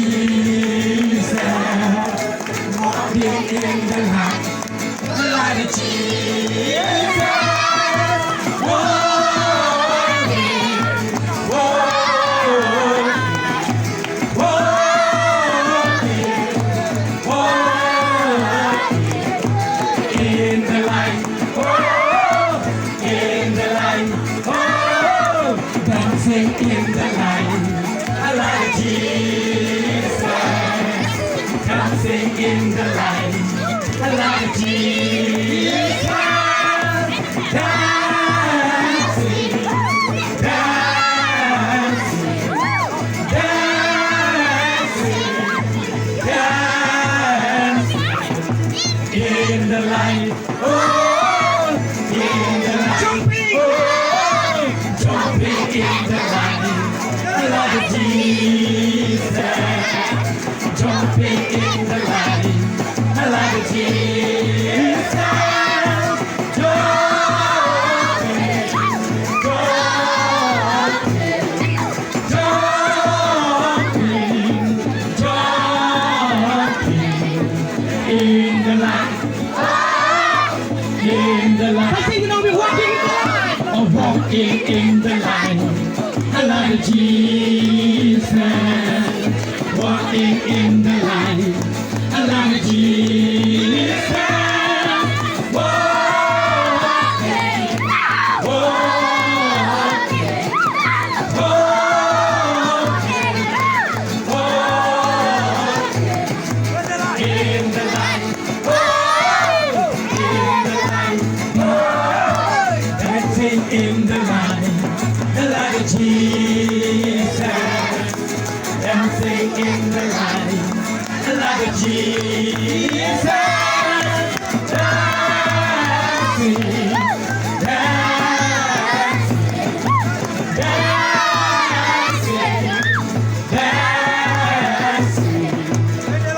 Jesus, walking in the light of Jesus, walking, walking in the light, in the light, dancing in the light of Jesus, dancing in the light of Jesus, dancing, dancing, dancing, dancing in the light, oh, in the light, jumping, oh, jumping in the light of Jesus, jumping in the light of Jesus, jumping, jumping in the light, in the light. I think you know we're walking in the light. Oh, walking in the light of Jesus, walking in the light of Jesus, walking, walking, walking, walking in the light, in the light, dancing in the light of Jesus, dancing in the light of Jesus, dancing, dancing, dancing, dancing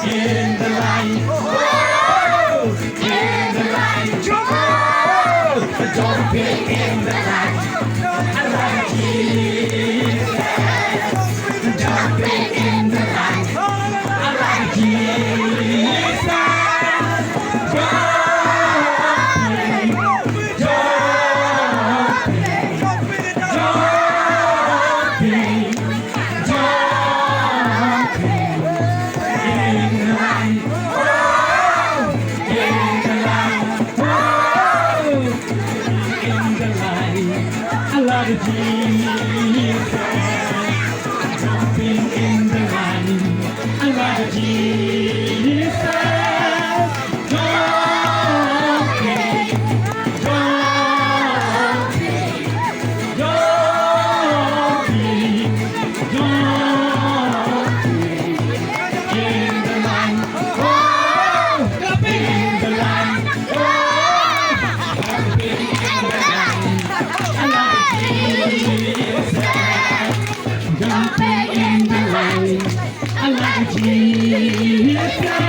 in the light, oh, in the light, jumping in the light of Jesus, jumping in the light of Jesus, jumping, jumping, jumping, jumping in the light, oh, in the light, oh, in the light, I love Jesus, jumping in the light, I love Jesus, jumping, jumping, jumping, jumping in the light, oh, in the light, oh, jumping in the light, I love Jesus, jumping in the light, I love Jesus.